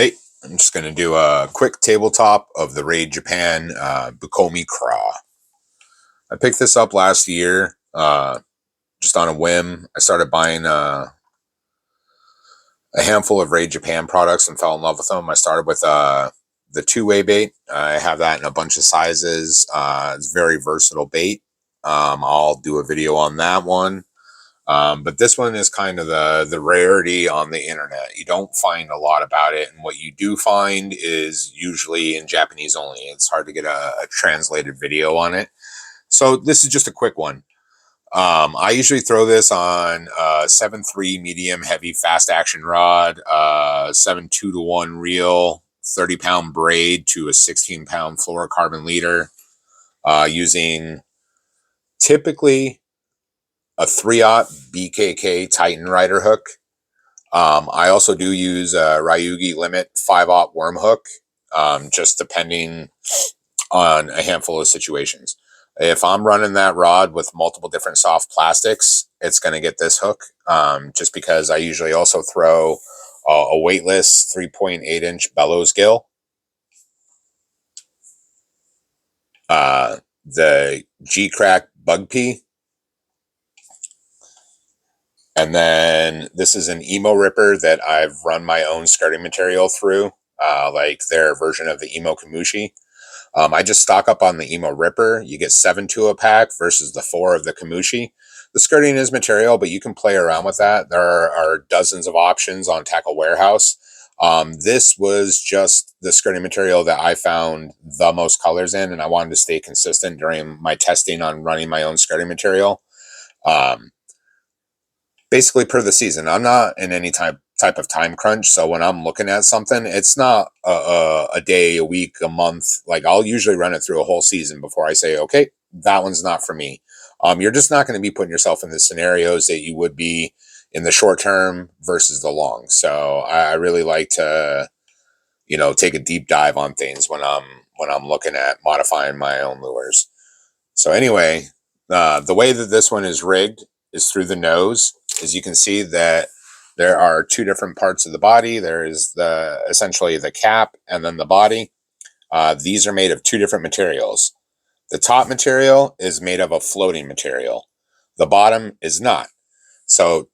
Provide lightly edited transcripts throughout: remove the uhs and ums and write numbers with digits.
Hey, I'm just going to do a quick tabletop of the Raid Japan BUKKOMI CRAW. I picked this up last year just on a whim. I started buying a handful of Raid Japan products and fell in love with them. I started with the two-way bait. I have that in a bunch of sizes. It's very versatile bait. I'll do a video on that one. But this one is kind of the rarity on the internet. You don't find a lot about it, and what you do find is usually in Japanese only. It's hard to get a translated video on it. So this is just a quick one. I usually throw this on 7.3 medium heavy fast action rod, 7.2-to-1 reel, 30-pound braid to a 16-pound fluorocarbon leader, using typically a 3/0 BKK Titan Rider hook. I also do use a Ryugi Limit 5/0 worm hook, just depending on a handful of situations. If I'm running that rod with multiple different soft plastics, it's going to get this hook, just because I usually also throw a weightless 3.8-inch bellows gill. The G-Crack Bug Pea. And then this is an emo ripper that I've run my own skirting material through, like their version of the emo kamushi. I just stock up on the emo ripper. You get 7 to a pack versus the 4 of the kamushi. The skirting is material, but you can play around with that. There are dozens of options on Tackle Warehouse. This was just the skirting material that I found the most colors in, and I wanted to stay consistent during my testing on running my own skirting material. Basically per the season. I'm not in any type of time crunch, so when I'm looking at something, it's not a day, a week, a month. Like, I'll usually run it through a whole season before I say, okay, that one's not for me. You're just not going to be putting yourself in the scenarios that you would be in the short term versus the long. So I really like to, take a deep dive on things when I'm looking at modifying my own lures. So anyway, the way that this one is rigged is through the nose. As you can see, that there are 2 different parts of the body. There is essentially the cap and then the body. These are made of 2 different materials. The top material is made of a floating material. The bottom is not. So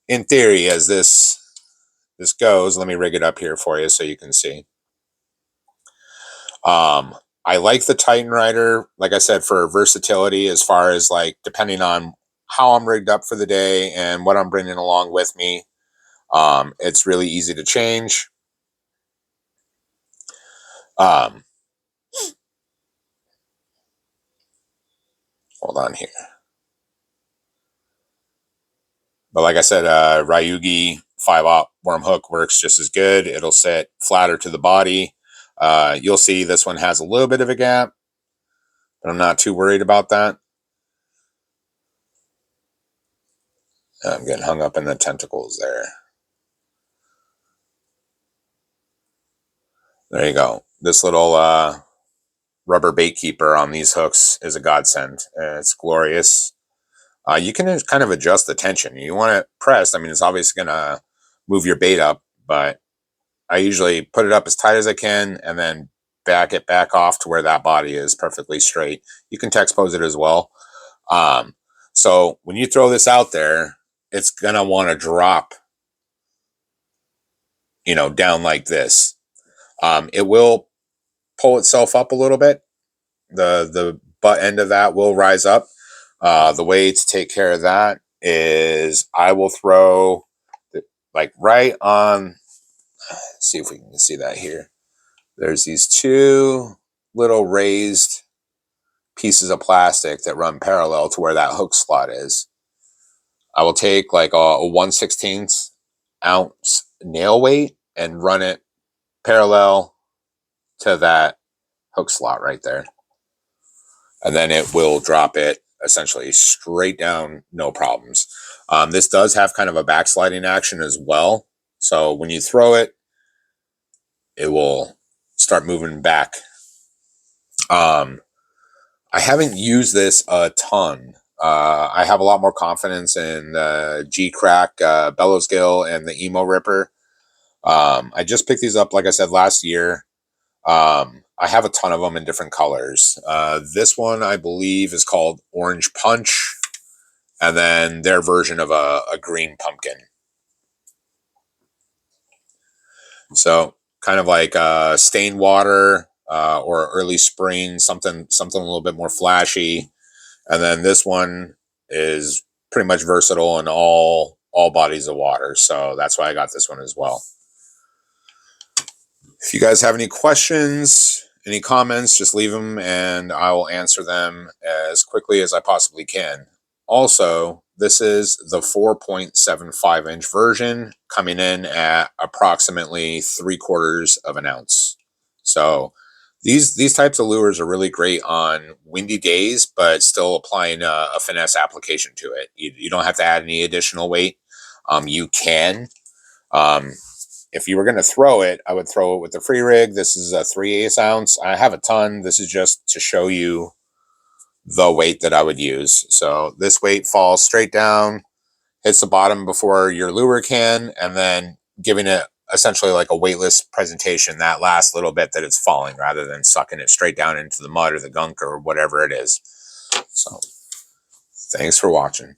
in theory, as this goes, let me rig it up here for you so you can see. I like the Titan Rider, like I said, for versatility, as far as like depending on how I'm rigged up for the day and what I'm bringing along with me. It's really easy to change. Hold on here. But like I said, Ryugi 5/0 worm hook works just as good. It'll sit flatter to the body. You'll see this one has a little bit of a gap, but I'm not too worried about that. I'm getting hung up in the tentacles there. There you go. This little rubber bait keeper on these hooks is a godsend. It's glorious. You can kind of adjust the tension. You want it pressed. I mean, it's obviously going to move your bait up, but I usually put it up as tight as I can and then back it back off to where that body is perfectly straight. You can text pose it as well. So when you throw this out there, it's going to want to drop, down like this. It will pull itself up a little bit. The butt end of that will rise up. The way to take care of that is I will throw like right on. Let's see if we can see that here. There's these 2 little raised pieces of plastic that run parallel to where that hook slot is. I will take like a 1/16 ounce nail weight and run it parallel to that hook slot right there. And then it will drop it essentially straight down, no problems. This does have kind of a backsliding action as well. So when you throw it, it will start moving back. I haven't used this a ton. I have a lot more confidence in the G-Crack bellows gill and the emo ripper. I just picked these up, like I said, last year. I have a ton of them in different colors. This one, I believe, is called Orange Punch, and then their version of a green pumpkin. So kind of like stained water or early spring, something a little bit more flashy. And then this one is pretty much versatile in all bodies of water. So that's why I got this one as well. If you guys have any questions, any comments, just leave them and I will answer them as quickly as I possibly can. Also, this is the 4.75-inch version, coming in at approximately 3/4 of an ounce. So these types of lures are really great on windy days, but still applying a finesse application to it. You don't have to add any additional weight. You can. Um, if you were going to throw it, I would throw it with the free rig. This is a 3/8 ounce. I have a ton. This is just to show you the weight that I would use. So this weight falls straight down, hits the bottom before your lure can, and then giving it essentially like a weightless presentation that last little bit that it's falling, rather than sucking it straight down into the mud or the gunk or whatever it is. So thanks for watching.